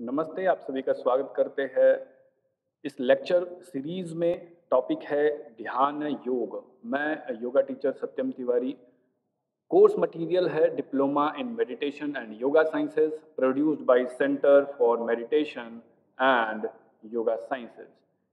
नमस्ते, आप सभी का स्वागत करते हैं इस लेक्चर सीरीज में। टॉपिक है ध्यान योग। मैं योगा टीचर सत्यम तिवारी। कोर्स मटेरियल है diploma in meditation and yoga sciences, produced by centre for meditation and yoga sciences.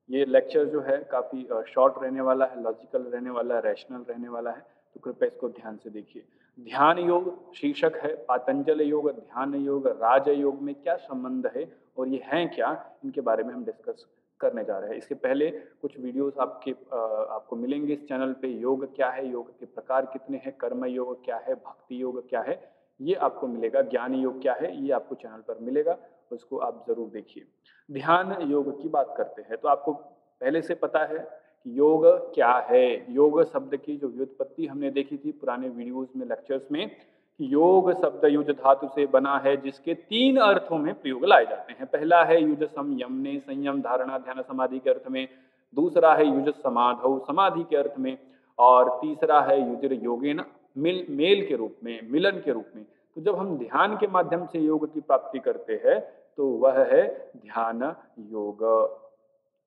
ये लेक्चर जो है काफ़ी शॉर्ट रहने वाला है, लॉजिकल रहने वाला है, रैशनल रहने वाला है, तो कृपया इसको ध्यान से देखिए। ध्यान योग शीर्षक है, पातंजल योग, ध्यान योग, राज योग में क्या संबंध है और ये हैं क्या, इनके बारे में हम डिस्कस करने जा रहे हैं। इसके पहले कुछ वीडियोस आपको मिलेंगे इस चैनल पे। योग क्या है, योग के प्रकार कितने हैं, कर्म योग क्या है, भक्ति योग क्या है, ये आपको मिलेगा। ज्ञान योग क्या है, ये आपको चैनल पर मिलेगा, उसको आप जरूर देखिए। ध्यान योग की बात करते हैं तो आपको पहले से पता है कि योग क्या है। योग शब्द की जो व्युत्पत्ति हमने देखी थी पुराने वीडियोस में, लेक्चर्स में, कि योग शब्द युज धातु से बना है जिसके तीन अर्थों में प्रयोग लाए जाते हैं। पहला है युज संयमने, संयम धारणा ध्यान समाधि के अर्थ में। दूसरा है युज समाधौ, समाधि के अर्थ में। और तीसरा है युजर योगेन, मेल के रूप में, मिलन के रूप में। तो जब हम ध्यान के माध्यम से योग की प्राप्ति करते हैं तो वह है ध्यान योग।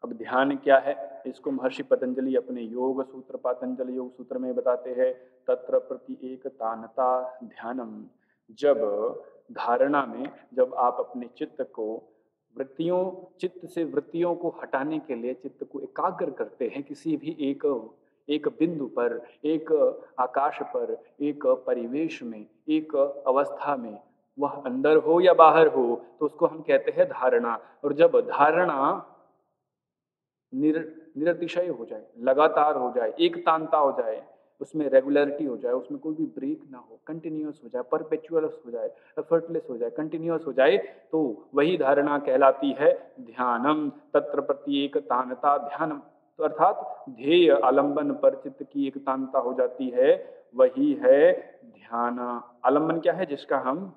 अब ध्यान क्या है, इसको महर्षि पतंजलि अपने योग सूत्र, पातंजलि योग सूत्र में बताते हैं। तत्र प्रति एक तानता ध्यानम। जब धारणा में, जब आप अपने चित्त को वृत्तियों, चित्त से वृत्तियों को हटाने के लिए चित्त को एकाग्र करते हैं किसी भी एक एक बिंदु पर, एक आकाश पर, एक परिवेश में, एक अवस्था में, वह अंदर हो या बाहर हो, तो उसको हम कहते हैं धारणा। और जब धारणा निरतिशय हो जाए, लगातार हो जाए, एक तांता हो जाए, उसमें रेगुलरिटी हो जाए, उसमें कोई भी ब्रेक ना हो, कंटिन्यूअस हो जाए, परपेचुअलस हो जाए, एफर्टलेस हो जाए, कंटिन्यूअस हो जाए, तो वही धारणा कहलाती है ध्यानम। तत्र प्रत्येक तानता ध्यानम। तो अर्थात ध्येय आलंबन पर चित्त की एक तानता हो जाती है, वही है ध्यान। आलंबन क्या है, जिसका हम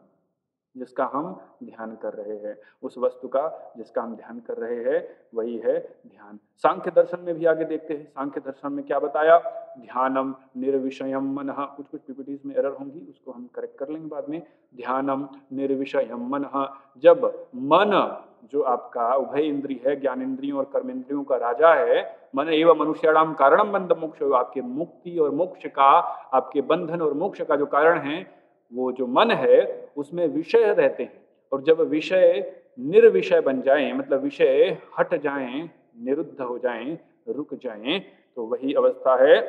ध्यान कर रहे हैं, उस वस्तु का जिसका हम ध्यान कर रहे हैं, वही है ध्यान। सांख्य दर्शन में भी आगे देखते हैं, सांख्य दर्शन में क्या बताया, ध्यानम निर्विषयम मनः। कुछ कुछ पीपीटीज में एरर होंगी, उसको हम करेक्ट कर लेंगे बाद में। ध्यानम निर्विषयम मनः। जब मन, जो आपका उभय इंद्रिय है, ज्ञानेन्द्रियों और कर्मेंद्रियों का राजा है, मन एवं मनुष्याणाम कारणम बंध मोक्ष, आपके मुक्ति और मोक्ष का, आपके बंधन और मोक्ष का जो कारण है, वो जो मन है उसमें विषय रहते हैं। और जब विषय निर्विषय बन जाएं, मतलब विषय हट जाएं, निरुद्ध हो जाएं, रुक जाएं, तो वही अवस्था है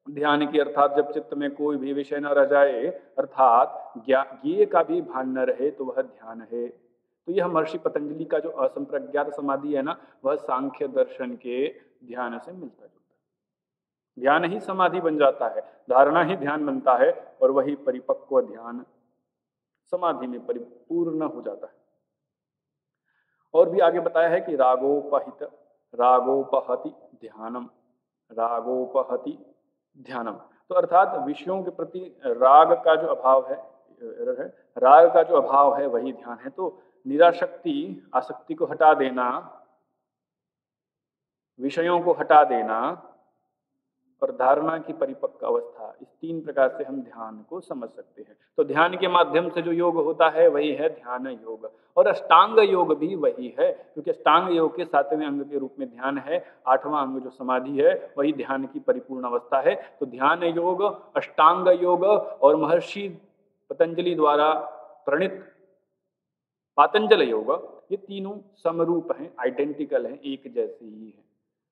ध्यान की। अर्थात जब चित्त में कोई भी विषय न रह जाए, अर्थात ज्ञेय का भी भान न रहे, तो वह ध्यान है। तो यह महर्षि पतंजलि का जो असंप्रज्ञात समाधि है ना, वह सांख्य दर्शन के ध्यान से मिलता जुलता है। ध्यान ही समाधि बन जाता है, धारणा ही ध्यान बनता है, और वही परिपक्व ध्यान समाधि में परिपूर्ण हो जाता है। और भी आगे बताया है कि रागोपहति ध्यानम, रागोपहति ध्यानम। तो अर्थात विषयों के प्रति राग का जो अभाव है, राग का जो अभाव है वही ध्यान है। तो निराशक्ति, आसक्ति को हटा देना, विषयों को हटा देना और धारणा की परिपक्व अवस्था, इस तीन प्रकार से हम ध्यान को समझ सकते हैं। तो ध्यान के माध्यम से जो योग होता है वही है ध्यान योग। और अष्टांग योग भी वही है, क्योंकि अष्टांग योग के सातवें अंग के रूप में ध्यान है। आठवां अंग जो समाधि है वही ध्यान की परिपूर्ण अवस्था है। तो ध्यान योग, अष्टांग योग और महर्षि पतंजलि द्वारा प्रणीत पातंजल योग, ये तीनों समरूप हैं, आइडेंटिकल हैं, एक जैसे ही हैं।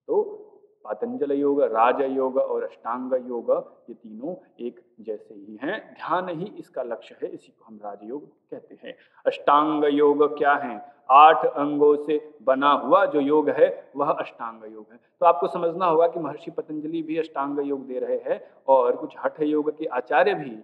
तो पातंजल योग, राज योग और अष्टांग योग, ये तीनों एक जैसे ही हैं। ध्यान ही इसका लक्ष्य है, इसी को हम राजयोग कहते हैं। अष्टांग योग क्या है, 8 अंगों से बना हुआ जो योग है वह अष्टांग योग है। तो आपको समझना होगा कि महर्षि पतंजलि भी अष्टांग योग दे रहे हैं और कुछ हठ योग के आचार्य भी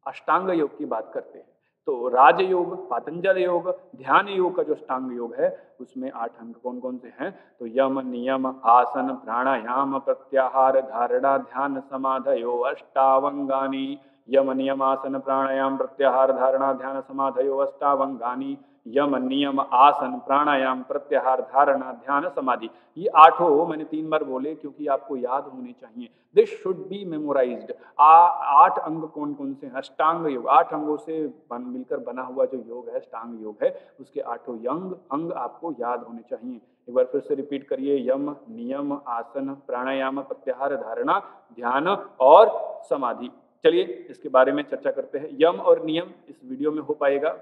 अष्टांग योग की बात करते हैं। तो राजयोग, पातंजल योग, ध्यान योग का जो अष्टांग योग है उसमें 8 अंग कौन कौन से हैं, तो यम नियम आसन प्राणायाम प्रत्याहार धारणा ध्यान समाधयो अष्टावंगानी। यम नियम आसन प्राणायाम प्रत्याहार धारणा ध्यान समाधयो अष्टावंगानी। यम नियम आसन प्राणायाम प्रत्याहार धारणा ध्यान समाधि। ये आठों मैंने 3 बार बोले क्योंकि आपको याद होने चाहिए। This should be memorised. 8 अंग कौन कौन से हैं? अष्टांग योग, 8 अंगों से मिलकर बना हुआ जो योग है, अष्टांग योग है, उसके 8 अंग आपको याद होने चाहिए। एक बार फिर से रिपीट करिए, यम नियम आसन प्राणायाम प्रत्याहार धारणा ध्यान और समाधि। चलिए इसके बारे में चर्चा करते हैं। यम और नियम इस वीडियो में हो पाएगा,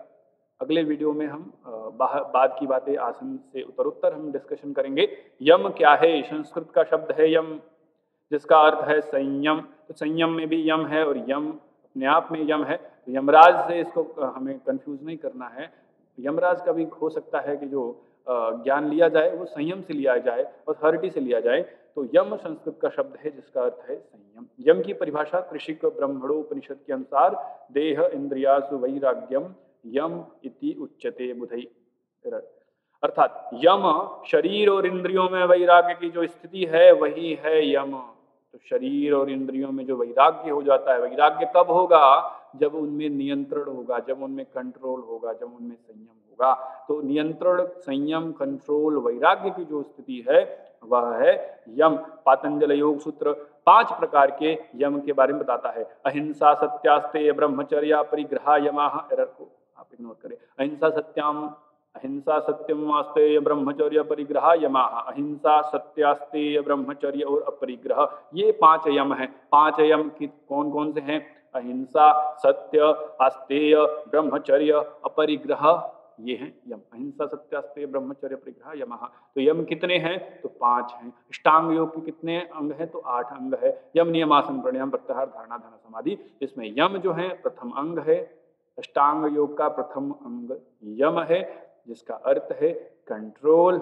अगले वीडियो में हम बाद की बातें आसन से उत्तरोत्तर हम डिस्कशन करेंगे। यम क्या है? संस्कृत का शब्द है यम, जिसका अर्थ है संयम। तो संयम में भी यम है और यम अपने आप में यम है। तो यमराज से इसको हमें कंफ्यूज नहीं करना है। यमराज का भी हो सकता है कि जो ज्ञान लिया जाए वो संयम से लिया जाए, अथॉरिटी से लिया जाए। तो यम संस्कृत का शब्द है जिसका अर्थ है संयम। यम की परिभाषा कृषिक ब्रह्मणोपनिषद के अनुसार देह इंद्रियासु वैराग्यम यम इति उच्यते बुधई। अर्थात यम शरीर और इंद्रियों में वैराग्य की जो स्थिति है वही है यम। तो शरीर और इंद्रियों में जो वैराग्य हो जाता है, वैराग्य कब होगा? जब उनमें नियंत्रण होगा, जब उनमें कंट्रोल होगा, जब उनमें संयम होगा। तो नियंत्रण, संयम, कंट्रोल, वैराग्य की जो स्थिति है वह है यम। पातंजल योग सूत्र 5 प्रकार के यम के बारे में बताता है। अहिंसा सत्यास्तेय ब्रह्मचर्य परिग्रह यमाः। एरर को आप इग्नोर करें। अहिंसा सत्यम आस्तेय ब्रह्मचर्य परिग्रह यमाः। अहिंसा सत्यास्तेय ब्रह्मचर्य और अपरिग्रह, ये 5 यम हैं। 5 यम की कौन कौन से हैं? अहिंसा, सत्य, आस्तेय, ब्रह्मचर्य, अपरिग्रह, ये हैं यम। अहिंसा सत्यास्तेय ब्रह्मचर्य परिग्रह यमः। तो यम कितने हैं? तो 5 हैं। अष्टांग योग के कितने अंग हैं? तो 8 अंग है। यम नियम आसन प्राणायाम प्रत्याहार धारणा ध्यान समाधि। इसमें यम जो है प्रथम अंग है। अष्टांग योग का प्रथम अंग यम है, जिसका अर्थ है कंट्रोल,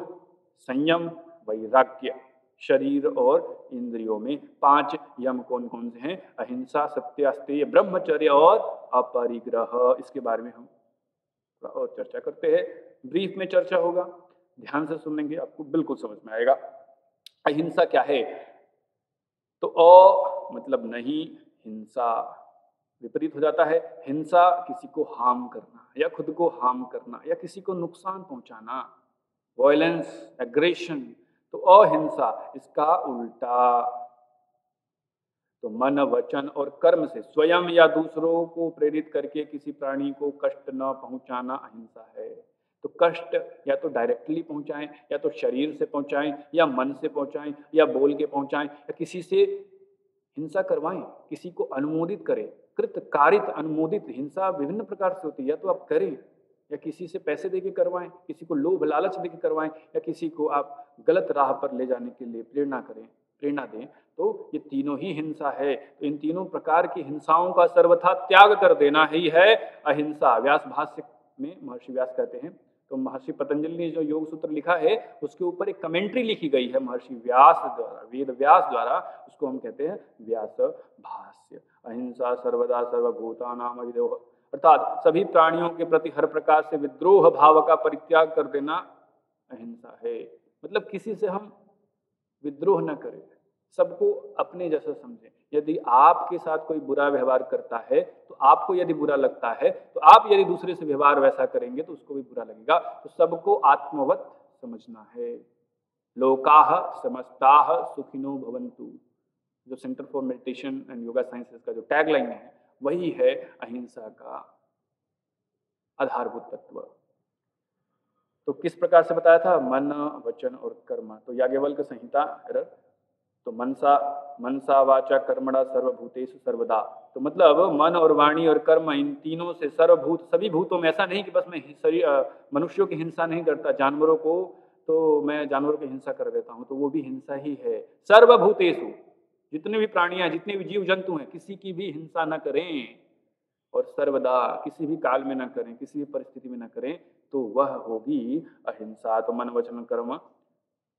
संयम, वैराग्य। शरीर और इंद्रियों में 5 यम कौन कौन से हैं? अहिंसा, सत्यास्तेय, ब्रह्मचर्य और अपरिग्रह। इसके बारे में हम और चर्चा करते हैं। ब्रीफ में चर्चा होगा, ध्यान से सुनेंगे, आपको बिल्कुल समझ में आएगा। अहिंसा क्या है? तो अ मतलब नहीं, हिंसा विपरीत हो जाता है। हिंसा किसी को हार्म करना या खुद को हार्म करना या किसी को नुकसान पहुंचाना, वायलेंस, एग्रेशन। तो अहिंसा इसका उल्टा। तो मन, वचन और कर्म से स्वयं या दूसरों को प्रेरित करके किसी प्राणी को कष्ट न पहुंचाना अहिंसा है। तो कष्ट या तो डायरेक्टली पहुंचाएं, या तो शरीर से पहुंचाएं, या मन से पहुंचाएं, या बोल के पहुंचाएं, या किसी से हिंसा करवाएं, किसी को अनुमोदित करें। कृत कारित अनुमोदित हिंसा विभिन्न प्रकार से होती है। या तो आप करें, या किसी से पैसे देके करवाएं, किसी को लोभ लालच देके करवाएं, या किसी को आप गलत राह पर ले जाने के लिए प्रेरणा दें। तो ये तीनों ही हिंसा है। तो इन तीनों प्रकार की हिंसाओं का सर्वथा त्याग कर देना ही है अहिंसा। व्यास भाष्य में महर्षि व्यास कहते हैं। तो महर्षि पतंजलि ने जो योग सूत्र लिखा है उसके ऊपर एक कमेंट्री लिखी गई है महर्षि व्यास द्वारा, वेद व्यास द्वारा। उसको हम कहते हैं व्यास भाष्य। अहिंसा सर्वदा सर्वभूतानां विद्रोह, अर्थात सभी प्राणियों के प्रति हर प्रकार से विद्रोह भाव का परित्याग कर देना अहिंसा है। मतलब किसी से हम विद्रोह न करें, सबको अपने जैसा समझें। यदि आपके साथ कोई बुरा व्यवहार करता है तो आपको यदि बुरा लगता है, तो आप यदि दूसरे से व्यवहार वैसा करेंगे तो उसको भी बुरा लगेगा। तो सबको आत्मवत समझना है। लोकाः समस्ताः सुखिनो भवन्तु, जो centre for meditation and yoga sciences का जो टैगलाइन है वही है अहिंसा का आधारभूत तत्व। तो किस प्रकार से बताया था? मन, वचन और कर्म। तो याज्ञवल्क्य संहिता एरर। तो मनसा वाचा कर्मणा सर्वभूतेषु सर्वदा। तो मतलब मन और वाणी और कर्म, इन तीनों से सर्वभूत, सभी भूतों में। ऐसा नहीं कि बस मैं मनुष्यों की हिंसा नहीं करता, जानवरों को तो मैं जानवरों की हिंसा कर देता हूँ, तो वो भी हिंसा ही है। सर्वभूतेषु, जितने भी प्राणियां, जितने भी जीव जंतु हैं, किसी की भी हिंसा न करें। और सर्वदा, किसी भी काल में न करें, किसी भी परिस्थिति में न करें, तो वह होगी अहिंसा। तो मन, वचन, कर्म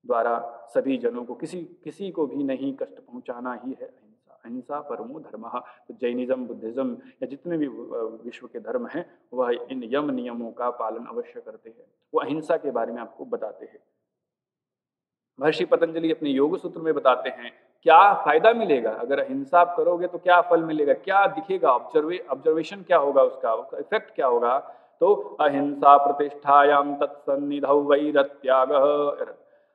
द्वारा सभी जनों को, किसी को भी नहीं कष्ट पहुंचाना ही है अहिंसा। अहिंसा परमो धर्मः। तो जैनिज्म, बुद्धिज्म या जितने भी विश्व के धर्म हैं वह इन यम नियमों का पालन अवश्य करते हैं। वो अहिंसा के बारे में आपको बताते हैं। महर्षि पतंजलि अपने योग सूत्र में बताते हैं क्या फायदा मिलेगा? अगर अहिंसा आप करोगे तो क्या फल मिलेगा, क्या दिखेगा, ऑब्जर्वेशन क्या होगा, उसका इफेक्ट क्या होगा? तो अहिंसा प्रतिष्ठायाम तत्सन्निधौ वैरत्याग,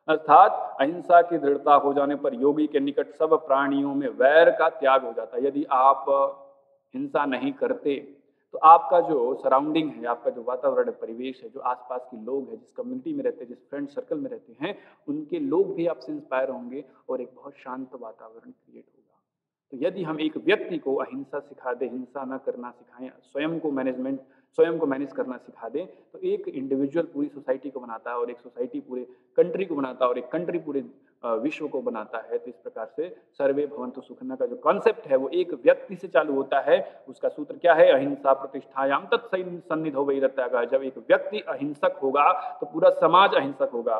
अर्थात अहिंसा की दृढ़ता हो जाने पर योगी के निकट सब प्राणियों में वैर का त्याग हो जाता है। यदि आप हिंसा नहीं करते तो आपका जो सराउंडिंग है, आपका जो वातावरण परिवेश है, जो आसपास के लोग हैं, जिस कम्युनिटी में रहते हैं, जिस फ्रेंड सर्कल में रहते हैं, उनके लोग भी आपसे इंस्पायर होंगे और एक बहुत शांत वातावरण क्रिएट होगा। तो यदि हम एक व्यक्ति को अहिंसा सिखा दें, हिंसा न करना सिखाएं, स्वयं को मैनेज करना सिखा दें, तो एक इंडिविजुअल पूरी सोसाइटी को बनाता है और एक सोसाइटी पूरे कंट्री को बनाता है और एक कंट्री पूरे विश्व को बनाता है। तो इस प्रकार से सर्वे भवन्तु सुखिनः का जो कॉन्सेप्ट है वो एक व्यक्ति से चालू होता है। उसका सूत्र क्या है? अहिंसा प्रतिष्ठायाम तत्सन्निधौ वैरत्यागः। जब एक व्यक्ति अहिंसक होगा तो पूरा समाज अहिंसक होगा।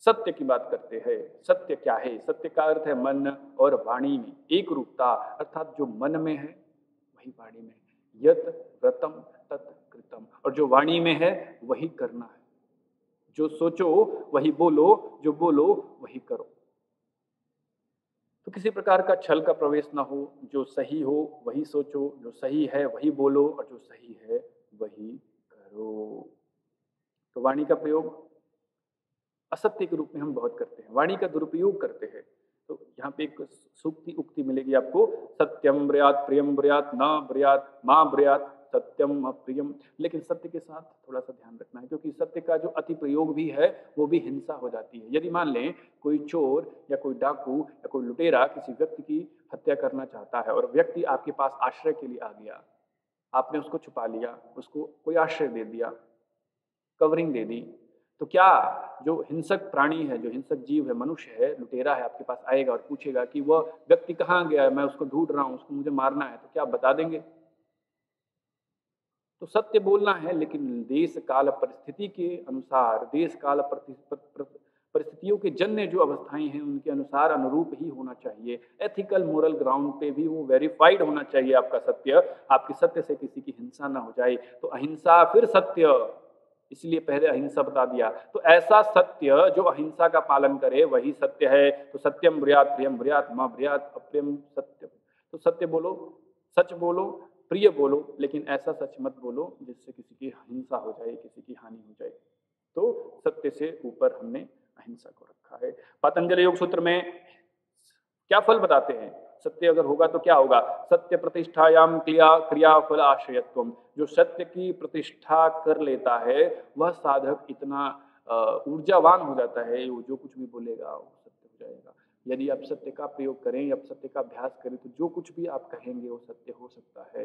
सत्य की बात करते हैं। सत्य क्या है? सत्य का अर्थ है मन और वाणी में एक रूपता, अर्थात जो मन में है वही वाणी में है। यत् व्रतम तत् कृतम, और जो वाणी में है वही करना है। जो सोचो वही बोलो, जो बोलो वही करो। तो किसी प्रकार का छल का प्रवेश ना हो, जो सही हो वही सोचो, जो सही है वही बोलो और जो सही है वही करो। तो वाणी का प्रयोग असत्य के रूप में हम बहुत करते हैं, वाणी का दुरुपयोग करते हैं। तो यहाँ पे एक सूक्ति उक्ति मिलेगी आपको, सत्यम ब्रयात प्रियम ब्रयात न ब्रयात माँ ब्रयात सत्यम अप्रियम। लेकिन सत्य के साथ थोड़ा सा ध्यान रखना है, क्योंकि सत्य का जो अति प्रयोग भी है वो भी हिंसा हो जाती है। यदि मान लें कोई चोर या कोई डाकू या कोई लुटेरा किसी व्यक्ति की हत्या करना चाहता है और व्यक्ति आपके पास आश्रय के लिए आ गया, आपने उसको छुपा लिया, उसको कोई आश्रय दे दिया, कवरिंग दे दी, तो क्या जो हिंसक प्राणी है, जो हिंसक जीव है, मनुष्य है, लुटेरा है, आपके पास आएगा और पूछेगा कि वह व्यक्ति कहाँ गया है, मैं उसको ढूंढ रहा हूँ, उसको मुझे मारना है, तो क्या आप बता देंगे? तो सत्य बोलना है, लेकिन देश काल परिस्थिति के अनुसार, देश काल परिस्थितियों के जन्य जो अवस्थाएं हैं उनके अनुसार अनुरूप ही होना चाहिए। एथिकल मोरल ग्राउंड पे भी वो वेरीफाइड होना चाहिए आपका सत्य, आपके सत्य से किसी की हिंसा ना हो जाए। तो अहिंसा फिर सत्य, इसलिए पहले अहिंसा बता दिया। तो ऐसा सत्य जो अहिंसा का पालन करे वही सत्य है। तो सत्यम ब्रयात प्रियम ब्रयात मा ब्रयात अप्रियम सत्यम। तो सत्य बोलो, सच बोलो, प्रिय बोलो, लेकिन ऐसा सच मत बोलो जिससे किसी की हिंसा हो जाए, किसी की हानि हो जाए। तो सत्य से ऊपर हमने अहिंसा को रखा है। पतंजलि योग सूत्र में क्या फल बताते हैं? सत्य अगर होगा तो क्या होगा? सत्य प्रतिष्ठायाम क्रिया फल आश्रयत्वम। जो सत्य की प्रतिष्ठा कर लेता है वह साधक इतना ऊर्जावान हो जाता है, वो जो कुछ भी बोलेगा वो सत्य हो जाएगा। यदि आप सत्य का प्रयोग करें या सत्य का अभ्यास करें तो जो कुछ भी आप कहेंगे वो सत्य हो सकता है।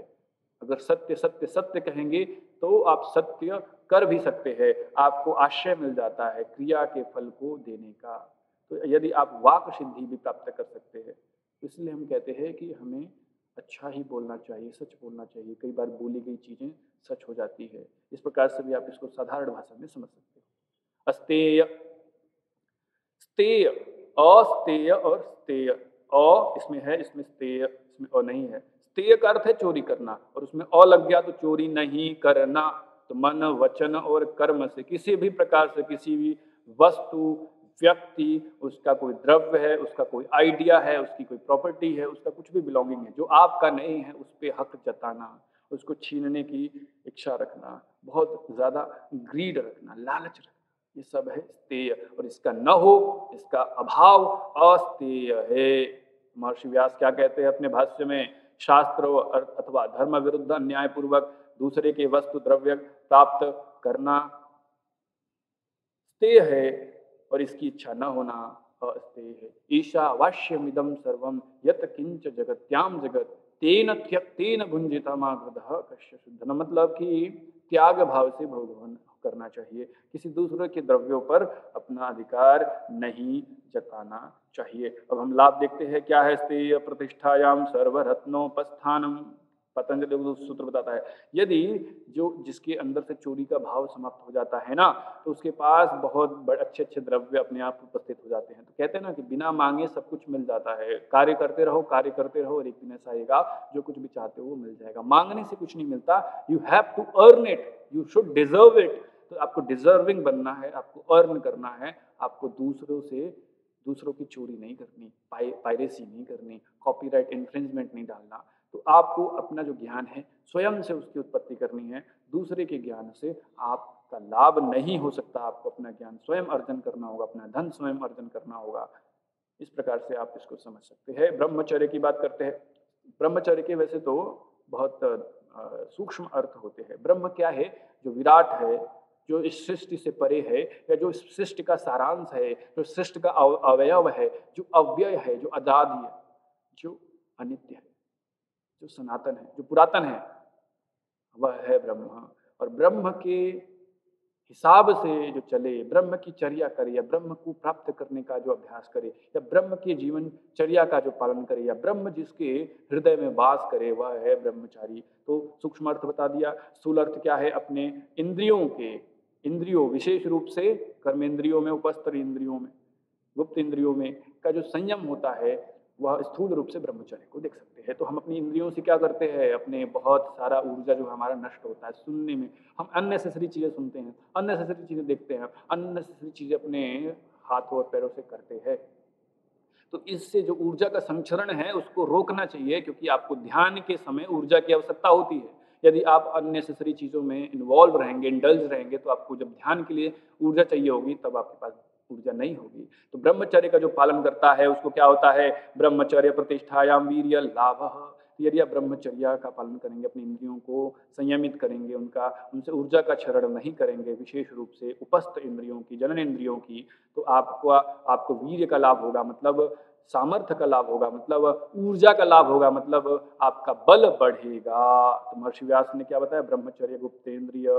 अगर सत्य सत्य सत्य कहेंगे तो आप सत्य कर भी सकते हैं, आपको आश्रय मिल जाता है क्रिया के फल को देने का। तो यदि आप वाक सिद्धि भी प्राप्त कर सकते हैं, तो इसलिए हम कहते हैं कि हमें अच्छा ही बोलना चाहिए, सच बोलना चाहिए। कई बार बोली गई चीजें सच हो जाती है। इस प्रकार से भी आप इसको साधारण भाषा में समझ सकते हो। अस्तेय, स्तेय, अस्तेय और स्तेय। अ इसमें है, इसमें स्तेय, इसमें अ नहीं है। स्तेय का अर्थ है चोरी करना, और उसमें अ लग गया तो चोरी नहीं करना। तो मन वचन और कर्म से, किसी भी प्रकार से, किसी भी वस्तु, व्यक्ति, उसका कोई द्रव्य है, उसका कोई आइडिया है, उसकी कोई प्रॉपर्टी है, उसका कुछ भी बिलोंगिंग है जो आपका नहीं है, उस पर हक जताना, उसको छीनने की इच्छा रखना, बहुत ज्यादा ग्रीड रखना, लालच रखना, ये सब है स्तेय। और इसका न हो, इसका अभाव अस्तेय है। महर्षि व्यास क्या कहते हैं अपने भाष्य में? शास्त्र अथवा धर्म विरुद्ध अन्यायपूर्वक दूसरे के वस्तु द्रव्य प्राप्त करना स्तेय है, और इसकी इच्छा न होना अस्तेय है। ईशावास्यमिदं सर्वं यत् किंच जगत्याम जगत तेन त्यक्तेन भुंजितमागृतः कश्य शुद्धन। मतलब कि त्याग भाव से भोग करना चाहिए, किसी दूसरे के द्रव्यों पर अपना अधिकार नहीं जताना चाहिए। अब हम लाभ देखते हैं क्या है स्तेय प्रतिष्ठायाम सर्वरत्नोपस्थानम। पतंजलि सूत्र बताता है यदि जिसके अंदर से चोरी का भाव समाप्त हो जाता है ना, तो उसके पास बहुत बड़े अच्छे अच्छे द्रव्य अपने आप उपस्थित हो जाते हैं। तो कहते हैं ना कि बिना मांगे सब कुछ मिल जाता है। कार्य करते रहो, कार्य करते रहो, और एक दिन ऐसा आएगा जो कुछ भी चाहते हो वो मिल जाएगा। मांगने से कुछ नहीं मिलता, you have to earn it, you should deserve it. तो आपको डिजर्विंग बनना है, आपको अर्न करना है, आपको दूसरों की चोरी नहीं करनी, पायरेसी नहीं करनी, कॉपीराइट इन्फ्रिंजमेंट नहीं डालना। तो आपको अपना जो ज्ञान है स्वयं से उसकी उत्पत्ति करनी है। दूसरे के ज्ञान से आपका लाभ नहीं हो सकता। आपको अपना ज्ञान स्वयं अर्जन करना होगा, अपना धन स्वयं अर्जन करना होगा। इस प्रकार से आप इसको समझ सकते हैं। ब्रह्मचर्य की बात करते हैं। ब्रह्मचर्य के वैसे तो बहुत सूक्ष्म अर्थ होते हैं। ब्रह्म क्या है? जो विराट है, जो इस सृष्टि से परे है, या जो इस सृष्टि का सारांश है, जो सृष्टि का अवयव है, जो अव्यय है, जो अजादी है, जो अनित्य है, जो सनातन है, जो पुरातन है, वह है ब्रह्म। और ब्रह्म के हिसाब से जो चले, ब्रह्म की चर्या करे, या ब्रह्म को प्राप्त करने का जो अभ्यास करे, या ब्रह्म के जीवन चर्या का जो पालन करे, या ब्रह्म जिसके हृदय में वास करे, वह है ब्रह्मचारी। तो सूक्ष्म अर्थ बता दिया। स्थूल अर्थ क्या है? अपने इंद्रियों विशेष रूप से कर्मेंद्रियों में, उपस्तर इंद्रियों में, गुप्त इंद्रियों में का जो संयम होता है, वह स्थूल रूप से ब्रह्मचर्य को देख सकते हैं। तो हम अपनी इंद्रियों से क्या करते हैं? अपने बहुत सारा ऊर्जा जो हमारा नष्ट होता है सुनने में, हम अननेसेसरी चीज़ें सुनते हैं, अननेसेसरी चीज़ें देखते हैं, अननेसेसरी चीज़ें अपने हाथों और पैरों से करते हैं। तो इससे जो ऊर्जा का संचरण है उसको रोकना चाहिए, क्योंकि आपको ध्यान के समय ऊर्जा की आवश्यकता होती है। यदि आप अननेसेसरी चीज़ों में इन्वॉल्व रहेंगे, इंडल्ज रहेंगे, तो आपको जब ध्यान के लिए ऊर्जा चाहिए होगी तब आपके पास ऊर्जा नहीं होगी। तो ब्रह्मचर्य का जो पालन करता है उसको क्या होता है? ब्रह्मचर्य प्रतिष्ठायाम वीर्य लाभः। यदि आप ब्रह्मचर्या का पालन करेंगे, अपनी इंद्रियों को संयमित करेंगे, उनसे ऊर्जा का क्षरण नहीं करेंगे, विशेष रूप से उपस्थ इंद्रियों की, जनन इंद्रियों की, तो आपको वीर्य का लाभ होगा, मतलब सामर्थ्य का लाभ होगा, मतलब ऊर्जा का लाभ होगा, मतलब आपका बल बढ़ेगा। तो महर्षि व्यास ने क्या बताया? ब्रह्मचर्य गुप्तेन्द्रिय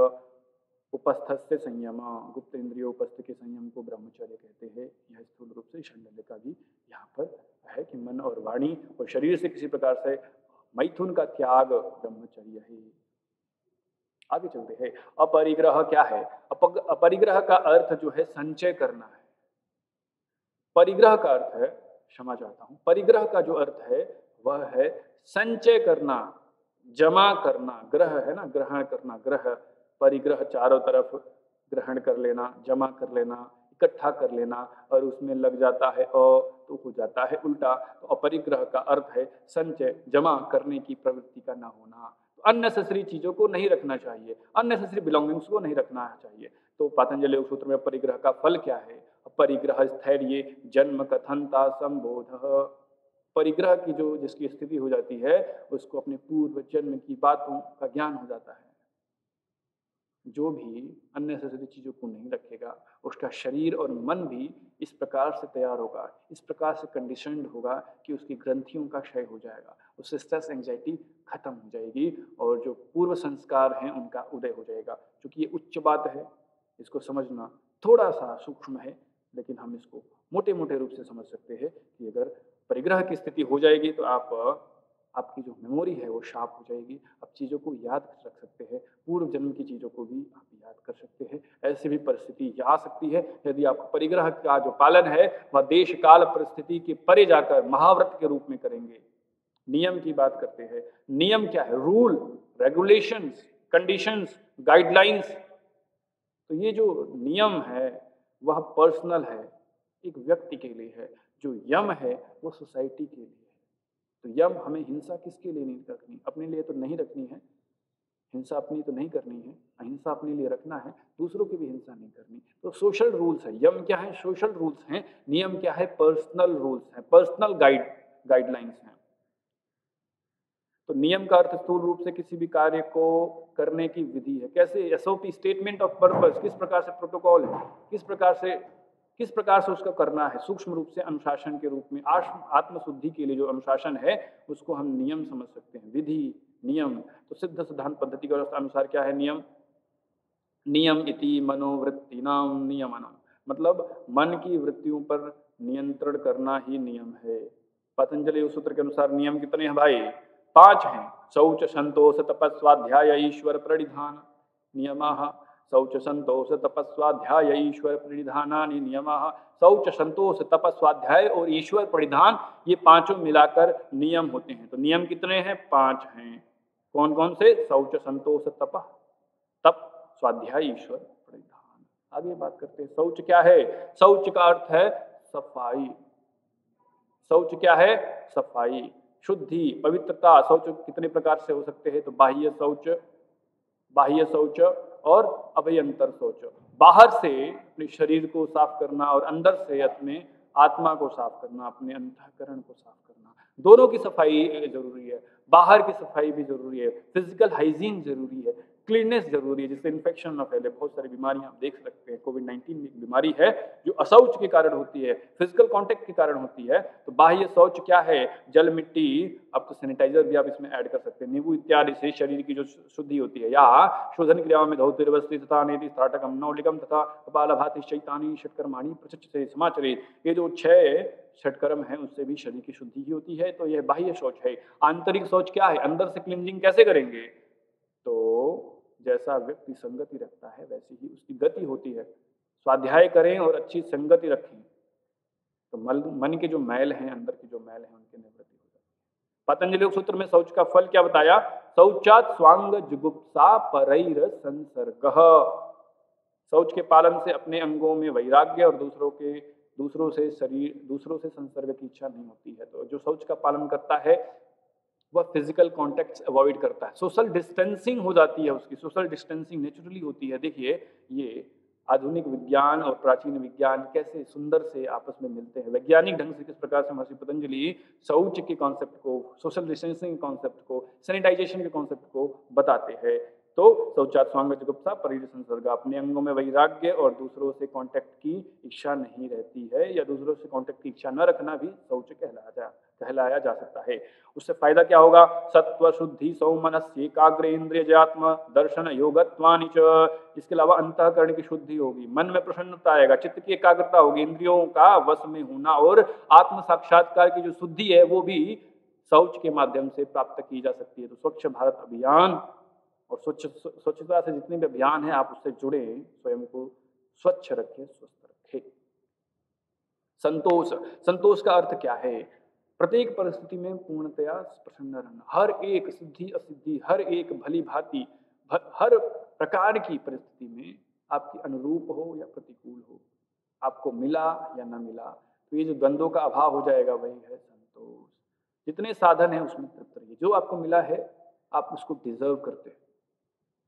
उपस्थस्य संयम। गुप्त इंद्रिय उपस्थ के संयम को ब्रह्मचर्य कहते हैं। यह स्थूल रूप से षण्डल्य का भी यहाँ पर है कि मन और वाणी और शरीर से किसी प्रकार से मैथुन का त्याग ब्रह्मचर्य है। आगे चलते हैं। अपरिग्रह क्या है? अपरिग्रह का अर्थ जो है संचय करना है। परिग्रह का अर्थ है, क्षमा चाहता हूं, परिग्रह का जो अर्थ है वह है संचय करना, जमा करना। ग्रह है ना, ग्रहण करना, ग्रह, परिग्रह चारों तरफ ग्रहण कर लेना, जमा कर लेना, इकट्ठा कर लेना, और उसमें लग जाता है तो हो जाता है उल्टा। तो अपरिग्रह का अर्थ है संचय, जमा करने की प्रवृत्ति का ना होना। तो अननेसेसरी चीजों को नहीं रखना चाहिए, अननेसेसरी बिलोंगिंग्स को नहीं रखना चाहिए। तो पातंजलि सूत्र में परिग्रह का फल क्या है? परिग्रह स्थैर्य जन्म कथनता संबोध। परिग्रह की जो जिसकी स्थिति हो जाती है उसको अपने पूर्व जन्म की बातों का ज्ञान हो जाता है। जो भी अननेसेसरी चीजों को नहीं रखेगा उसका शरीर और मन भी इस प्रकार से तैयार होगा, इस प्रकार से कंडीशनड होगा कि उसकी ग्रंथियों का क्षय हो जाएगा, उससे स्ट्रेस एंजाइटी खत्म हो जाएगी, और जो पूर्व संस्कार हैं उनका उदय हो जाएगा। क्योंकि ये उच्च बात है, इसको समझना थोड़ा सा सूक्ष्म है, लेकिन हम इसको मोटे मोटे रूप से समझ सकते हैं कि अगर परिग्रह की स्थिति हो जाएगी तो आपकी जो मेमोरी है वो शार्प हो जाएगी। आप चीज़ों को याद रख सकते हैं, पूर्व जन्म की चीज़ों को भी आप याद कर सकते हैं। ऐसी भी परिस्थिति आ सकती है यदि आपको परिग्रह का जो पालन है वह देश काल परिस्थिति के परे जाकर महाव्रत के रूप में करेंगे। नियम की बात करते हैं। नियम क्या है? Rule, regulations, conditions, guidelines. तो ये जो नियम है वह पर्सनल है, एक व्यक्ति के लिए है। जो यम है वो सोसाइटी के लिए है। तो यम हमें हिंसा किसके लिए नहीं रखनी? अपने लिए तो नहीं रखनी है, हिंसा अपनी तो नहीं करनी है, अहिंसा अपने लिए रखना है, दूसरों की भी हिंसा नहीं करनी। तो सोशल रूल्स है। यम क्या है? सोशल रूल्स हैं। नियम क्या है? पर्सनल रूल्स हैं, पर्सनल गाइडलाइंस हैं। तो नियम का अर्थ स्थूल रूप से किसी भी कार्य को करने की विधि है। कैसे? एसओपी, स्टेटमेंट ऑफ पर्पस, किस प्रकार से प्रोटोकॉल है, किस प्रकार से उसका करना है। सूक्ष्म रूप से अनुशासन के रूप में आत्मशुद्धि के लिए जो अनुशासन है उसको हम नियम समझ सकते हैं। विधि, नियम। तो सिद्ध सिद्धांत पद्धति के अनुसार क्या है नियम? नियम इति मनोवृत्ति नाम नियमनम, मतलब मन की वृत्तियों पर नियंत्रण करना ही नियम है। पतंजलि सूत्र के अनुसार नियम कितने हैं भाई? 5 हैं। शौच संतोष तपस्वाध्याय ईश्वर प्रणिधान नियमाः। शौच संतोष तपस्वाध्याय ईश्वर प्रणिधानानि नियमाः। शौच, संतोष, तपस्वाध्याय और ईश्वर प्रणिधान, ये पांचों मिलाकर नियम होते हैं। तो नियम कितने हैं? 5 हैं। कौन कौन से? शौच, संतोष, तप, स्वाध्याय, ईश्वर प्रणिधान। आगे बात करते हैं। शौच क्या है? शौच का अर्थ है सफाई। शौच क्या है? सफाई। शुद्धि, पवित्रता। शौच कितने प्रकार से हो सकते हैं? तो बाह्य शौच और अभ्यंतर शौच। बाहर से अपने शरीर को साफ करना और अंदर से अपने आत्मा को साफ करना, अपने अंतःकरण को साफ करना। दोनों की सफाई जरूरी है। बाहर की सफाई भी जरूरी है, फिजिकल हाइजीन जरूरी है, क्लीननेस जरूरी है, जिससे इन्फेक्शन न फैले। बहुत सारी बीमारियां आप देख सकते हैं। कोविड-19 एक बीमारी है जो अशौच के कारण होती है, फिजिकल कांटेक्ट के कारण होती है। तो बाह्य शौच क्या है? जल, मिट्टी, अब तो सैनिटाइजर भी आप इसमें ऐड कर सकते हैं, नींबू इत्यादि से शरीर की जो शुद्धि होती है। या शोधन क्रियाओं में धौतिर्वस्ति तथा नेति स्त्राटकम नौलिकम तथा कपालभाति शैतानी षटकर्माणि प्रचक्ष से समाचरित। ये जो 6 षटकर्म है उससे भी शरीर की शुद्धि ही होती है। तो यह बाह्य शौच है। आंतरिक शौच क्या है? अंदर से क्लींजिंग कैसे करेंगे? तो जैसा व्यक्ति संगति रखता है वैसी ही उसकी गति होती है। स्वाध्याय करें और अच्छी संगति रखें तो मन के जो मैल हैं, अंदर के जो मैल हैं, उनकी निवृत्ति हो जाती है। पतंजलि योग सूत्र में शौच का फल क्या बताया? शौचात् स्वांग जुगुप्सा परैर संसर्गः। शौच के पालन से अपने अंगों में वैराग्य और दूसरों से संसर्ग की इच्छा नहीं होती है। तो जो शौच का पालन करता है वह फिजिकल कॉन्टैक्ट अवॉइड करता है। सोशल डिस्टेंसिंग हो जाती है उसकी। सोशल डिस्टेंसिंग नेचुरली होती है। देखिए, ये आधुनिक विज्ञान और प्राचीन विज्ञान कैसे सुंदर से आपस में मिलते हैं। वैज्ञानिक ढंग से किस प्रकार से महर्षि पतंजलि शौच के कॉन्सेप्ट को, सोशल डिस्टेंसिंग के कॉन्सेप्ट को, सैनिटाइजेशन के कॉन्सेप्ट को बताते हैं। तो शौचात् स्वांग जुगुप्सा परैर संसर्ग, अपने अंगों में वैराग्य और दूसरों से कांटेक्ट की इच्छा नहीं रहती है, या दूसरों से कांटेक्ट की इच्छा न रखना भी शौच कहलाया जा सकता है। उससे फायदा क्या होगा? सत्व शुद्धि सौमनस्य एकाग्रेन्द्रियजात्म दर्शन योगत्वानि च। इसके अलावा अंतःकरण की शुद्धि होगी, मन में प्रसन्नता आएगा, चित्त की एकाग्रता होगी, इंद्रियों का वश में होना और आत्म साक्षात्कार की जो शुद्धि है वो भी शौच के माध्यम से प्राप्त की जा सकती है। तो स्वच्छ भारत अभियान और स्वच्छता से जितने भी अभियान हैं आप उससे जुड़े, स्वयं को स्वच्छ रखें, स्वस्थ रखें। संतोष का अर्थ क्या है? प्रत्येक परिस्थिति में पूर्णतया प्रसन्न रहना। हर एक सिद्धि असिद्धि, हर एक भली भांति, हर प्रकार की परिस्थिति में आपकी अनुरूप हो या प्रतिकूल हो, आपको मिला या न मिला, तो ये जो द्वंद्वों का अभाव हो जाएगा वही है संतोष। जितने साधन है उसमें तृप्त रहिए। जो आपको मिला है आप उसको डिजर्व करते हैं।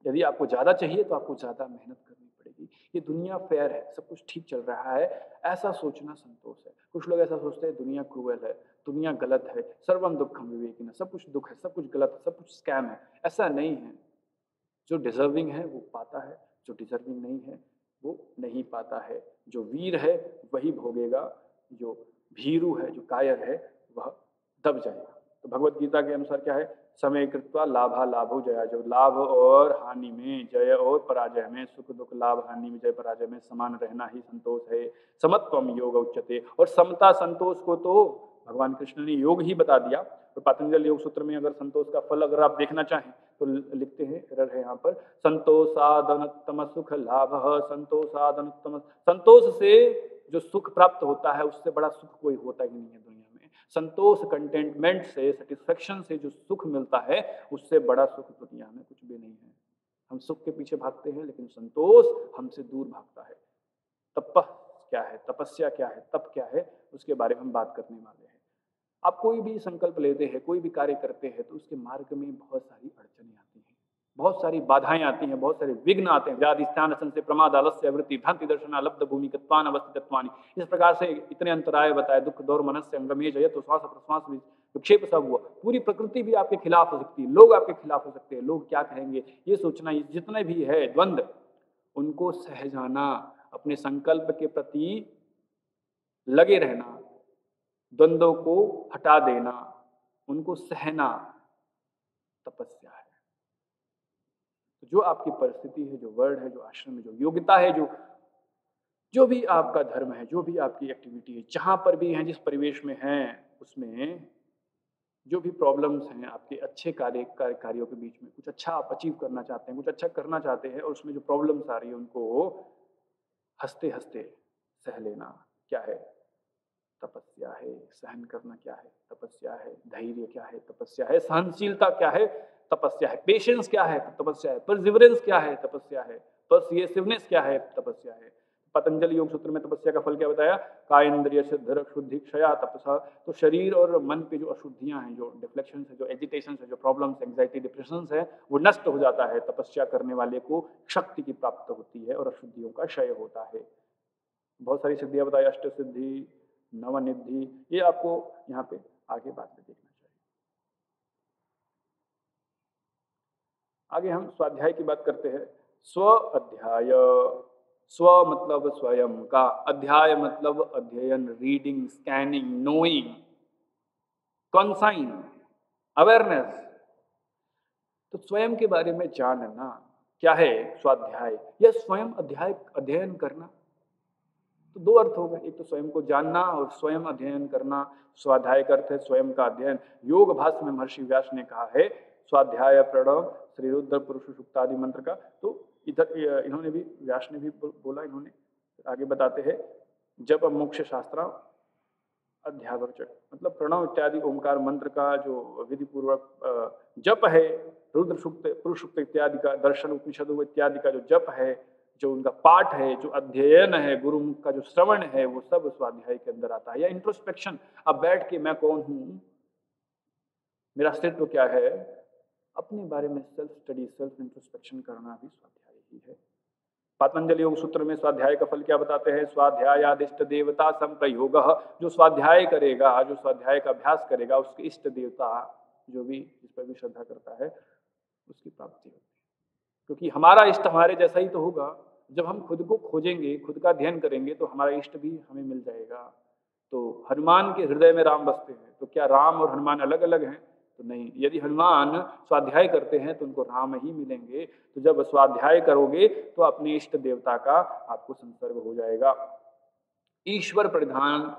यदि आपको ज्यादा चाहिए तो आपको ज्यादा मेहनत करनी पड़ेगी। ये दुनिया फेयर है, सब कुछ ठीक चल रहा है, ऐसा सोचना संतोष है। कुछ लोग ऐसा सोचते हैं दुनिया क्रूएल है, दुनिया गलत है, सर्वम दुखम विवेकिना, सब कुछ दुख है, सब कुछ गलत है, सब कुछ स्कैम है। ऐसा नहीं है। जो डिजर्विंग है वो पाता है, जो डिजर्विंग नहीं है वो नहीं पाता है। जो वीर है वही भोगेगा, जो भीरू है, जो कायर है वह दब जाएगा। तो भगवत गीता के अनुसार क्या है? समय कृत्वा लाभा लाभो जया। जो लाभ और हानि में, जय और पराजय में, सुख दुख लाभ हानि में, जय पराजय में समान रहना ही संतोष है। समत्वम योग उच्यते। और समता संतोष को तो भगवान कृष्ण ने योग ही बता दिया। तो पतंजलि योग सूत्र में अगर संतोष का फल अगर आप देखना चाहें तो लिखते हैं, एरर है यहाँ पर, संतोषादनुत्तम सुख लाभ। संतोषादनुत्तम, संतोष से जो सुख प्राप्त होता है उससे बड़ा सुख कोई होता ही नहीं है दुनिया में। संतोष, कंटेंटमेंट से, सेटिस्फेक्शन से जो सुख मिलता है उससे बड़ा सुख दुनिया में कुछ भी नहीं है। हम सुख के पीछे भागते हैं लेकिन संतोष हमसे दूर भागता है। तप क्या है, तपस्या क्या है, तप क्या है, उसके बारे में हम बात करने वाले हैं। आप कोई भी संकल्प लेते हैं, कोई भी कार्य करते हैं तो उसके मार्ग में बहुत सारी अड़चनें आती हैं, बहुत सारी बाधाएं आती हैं, बहुत सारे विघ्न आते हैं। व्याधिस्थान संशय प्रमाद आलस्य वृत्ति भ्रांति दर्शना लब्ध भूमिकत्वान अवस्थितत्वानि। इस प्रकार से इतने अंतराय बताए। दुख दौर मनस्य अंगमे जय, तो श्वास प्रश्वास विक्षेप सब हुआ। पूरी प्रकृति भी आपके खिलाफ हो सकती है, लोग आपके खिलाफ हो सकते हैं, लोग क्या कहेंगे ये सोचना, जितने भी है द्वंद्व उनको सह जाना, अपने संकल्प के प्रति लगे रहना, द्वंद्वों को हटा देना, उनको सहना तपस्या है। तो जो आपकी परिस्थिति है, जो वर्ड है, जो आश्रम है, जो योग्यता है, जो भी आपका धर्म है, जो भी आपकी एक्टिविटी है, जहां पर भी हैं, जिस परिवेश में हैं, उसमें जो भी प्रॉब्लम्स हैं आपके अच्छे कार्यों के बीच में, कुछ अच्छा आप अचीव करना चाहते हैं, कुछ अच्छा करना चाहते हैं और उसमें जो प्रॉब्लम्स आ रही है उनको हंसते हंसते सह लेना क्या है? तपस्या है। सहन करना क्या है? तपस्या है। धैर्य क्या है? तपस्या है। सहनशीलता क्या है? तपस्या है। पेशेंस क्या है? तपस्या है। परसिवरेंस क्या है? तपस्या है। परसिएसिवनेस क्या है? तपस्या है। पतंजलि योग सूत्र में तपस्या का फल क्या बताया? कायेन्द्रिय सिद्धिर शुद्धि क्षया तपसा। तो शरीर और मन पे जो अशुद्धियां हैं, जो डिफ्लेक्शन है, जो एजिटेशन है, जो प्रॉब्लम्स, एंग्जाइटी, डिप्रेशन है, वो नष्ट हो जाता है। तपस्या करने वाले को शक्ति की प्राप्त होती है और अशुद्धियों का क्षय होता है। बहुत सारी सिद्धियां बताई, अष्ट सिद्धि, नवनिधि, ये आपको यहाँ पे आगे बाद में देखना चाहिए। आगे हम स्वाध्याय की बात करते हैं। स्व अध्याय, स्व मतलब स्वयं का, अध्याय मतलब अध्ययन, रीडिंग, स्कैनिंग, नोइंग, कॉन्साइन, अवेयरनेस। तो स्वयं के बारे में जानना क्या है स्वाध्याय, या स्वयं अध्ययन करना। तो दो अर्थ हो गए, एक तो स्वयं को जानना और स्वयं अध्ययन करना। स्वाध्याय का अर्थ है स्वयं का अध्ययन। योग भाष्य में महर्षि व्यास ने कहा है स्वाध्याय प्रणव श्री रुद्र पुरुष सूक्त आदि मंत्र का। तो इधर इन्होंने भी, व्यास ने भी बोला, इन्होंने आगे बताते हैं जब मोक्ष शास्त्र अध्यावचक, मतलब प्रणव इत्यादि ओंकार मंत्र का जो विधि पूर्वक जप है, रुद्र सूक्त, पुरुष सूक्त इत्यादि का, दर्शन उपनिषदों इत्यादि का जो जप है, जो उनका पाठ है, जो अध्ययन है, गुरुमुख का जो श्रवण है, वो सब स्वाध्याय के अंदर आता है। या इंट्रोस्पेक्शन, अब बैठ के मैं कौन हूँ, मेरा अस्तित्व क्या है, अपने बारे में सेल्फ स्टडी, सेल्फ इंट्रोस्पेक्शन करना भी स्वाध्याय ही है। पतंजलि योग सूत्र में स्वाध्याय का फल क्या बताते हैं? स्वाध्यायादिष्ट देवता संप्रयोग, जो स्वाध्याय करेगा, जो स्वाध्याय का अभ्यास करेगा, उसके इष्ट देवता, जो भी जिस पर भी श्रद्धा करता है, उसकी प्राप्ति होती है। क्योंकि हमारा इष्ट हमारे जैसा ही तो होगा। जब हम खुद को खोजेंगे, खुद का अध्ययन करेंगे, तो हमारा इष्ट भी हमें मिल जाएगा। तो हनुमान के हृदय में राम बसते हैं, तो क्या राम और हनुमान अलग अलग हैं? तो नहीं। यदि हनुमान स्वाध्याय करते हैं तो उनको राम ही मिलेंगे। तो जब स्वाध्याय करोगे तो अपने इष्ट देवता का आपको संसर्ग हो जाएगा। ईश्वर परिधान,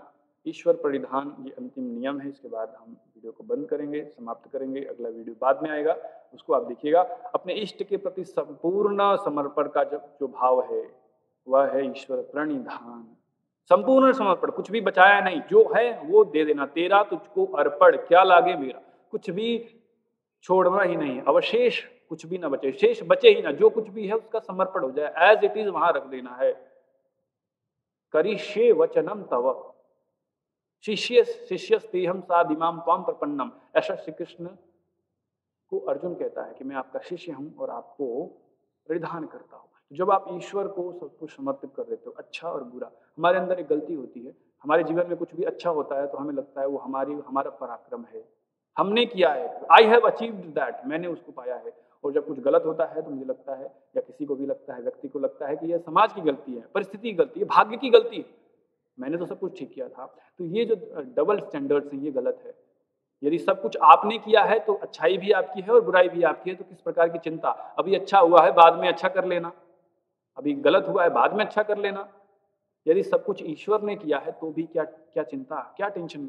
ईश्वर परिधान ये अंतिम नियम है। इसके बाद हम वीडियो को बंद करेंगे, समाप्त करेंगे। अगला वीडियो बाद में आएगा, उसको आप देखिएगा। अपने इष्ट के प्रति संपूर्ण समर्पण का जो भाव है वह है ईश्वर प्रणिधान। संपूर्ण समर्पण, कुछ भी बचाया नहीं, जो है वो दे देना। तेरा तुझको अर्पण, क्या लागे मेरा, कुछ भी छोड़ना ही नहीं, अवशेष कुछ भी ना बचे, शेष बचे ही ना, जो कुछ भी है उसका समर्पण हो जाए, एज इट इज वहां रख देना है। करिष्ये वचनम तव शिष्यस्तेहम साधिमाम त्वाम प्रपन्नम, ऐसा श्री कृष्ण को अर्जुन कहता है कि मैं आपका शिष्य हूं और आपको परिधान करता हूं। जब आप ईश्वर को सब कुछ समर्पित कर देते हो, अच्छा और बुरा, हमारे अंदर एक गलती होती है, हमारे जीवन में कुछ भी अच्छा होता है तो हमें लगता है वो हमारा पराक्रम है, हमने किया है, आई हैव अचीव्ड दैट, मैंने उसको पाया है। और जब कुछ गलत होता है तो मुझे लगता है, या किसी को भी लगता है, व्यक्ति को लगता है कि यह समाज की गलती है, परिस्थिति की गलती है, भाग्य की गलती है, मैंने तो सब कुछ ठीक किया था। तो ये जो डबल स्टैंडर्ड्स हैं, ये गलत है। यदि सब कुछ आपने किया है तो अच्छाई भी आपकी है और बुराई भी आपकी है, तो किस प्रकार की चिंता? अभी अच्छा हुआ है, बाद में अच्छा कर लेना, अभी गलत हुआ है, बाद में अच्छा कर लेना। यदि सब कुछ ईश्वर ने किया है तो भी क्या क्या चिंता, क्या टेंशन?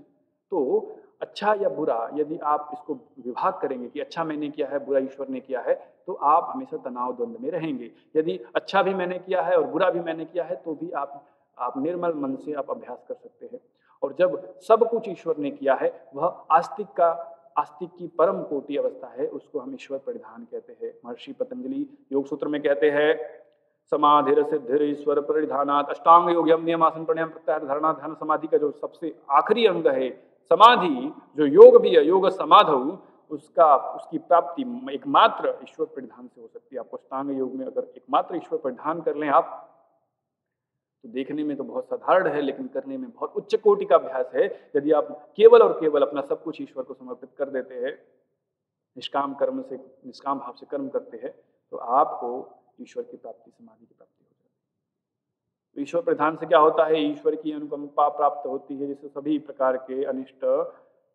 तो अच्छा या बुरा, यदि आप इसको विभाग करेंगे कि अच्छा मैंने किया है, बुरा ईश्वर ने किया है, तो आप हमेशा तनाव द्वंद में रहेंगे। यदि अच्छा भी मैंने किया है और बुरा भी मैंने किया है, तो भी आप निर्मल मन से आप अभ्यास कर सकते हैं। और जब सब कुछ ईश्वर ने किया है, वह आस्तिक की परम कोटि अवस्था है, उसको हम ईश्वर परिधान कहते हैं। महर्षि पतंजलि योग सूत्र में कहते हैं समाधिर सिद्धिर ईश्वर परिधानात्, अष्टांग योग यम नियम आसन प्राणायाम प्रत्याहार धारणा ध्यान समाधि का जो सबसे आखिरी अंग है समाधि, जो योग भी है, योग समाधौ, उसकी प्राप्ति एकमात्र ईश्वर परिधान से हो सकती है। आपको अष्टांग योग में अगर एकमात्र ईश्वर परिधान कर लें आप, तो देखने में तो बहुत साधारण है, लेकिन करने में बहुत उच्च कोटि का अभ्यास है। यदि आप केवल और केवल अपना सब कुछ ईश्वर को समर्पित कर देते हैं, निष्काम भाव से कर्म करते हैं, तो आपको ईश्वर की प्राप्ति, समाधि की प्राप्ति हो जाती है। ईश्वर प्रधान से क्या होता है? ईश्वर की अनुकंपा प्राप्त होती है, जिससे सभी प्रकार के अनिष्ट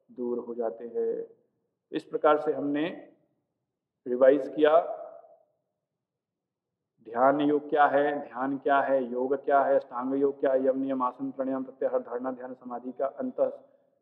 दूर हो जाते हैं। इस प्रकार से हमने रिवाइज किया, ध्यान योग क्या है, ध्यान क्या है, योग क्या है, अष्टांग योग क्या है, यम नियम आसन प्राणायाम प्रत्याहार धारणा ध्यान समाधि का अंत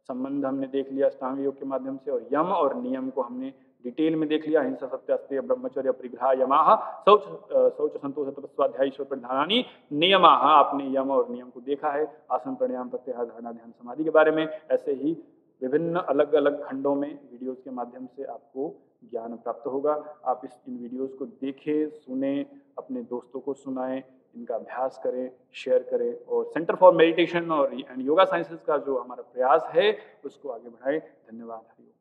संबंध हमने देख लिया अष्टांग योग के माध्यम से, और यम और नियम को हमने डिटेल में देख लिया। हिंसा सत्य अस्तेय ब्रह्मचर्य परिग्रह यमाह शौच संतोष तपस्वाध्याय ईश्वर परिधानानि नियमाः, आपने यम और नियम को देखा है आसन प्राणायाम प्रत्याहार धारणा ध्यान समाधि के बारे में। ऐसे ही विभिन्न अलग अलग खंडों में वीडियोस के माध्यम से आपको ज्ञान प्राप्त होगा। आप इन वीडियोस को देखें, सुने, अपने दोस्तों को सुनाएं, इनका अभ्यास करें, शेयर करें और सेंटर फॉर मेडिटेशन और एंड योगा साइंसेज का जो हमारा प्रयास है उसको आगे बढ़ाएं। धन्यवाद।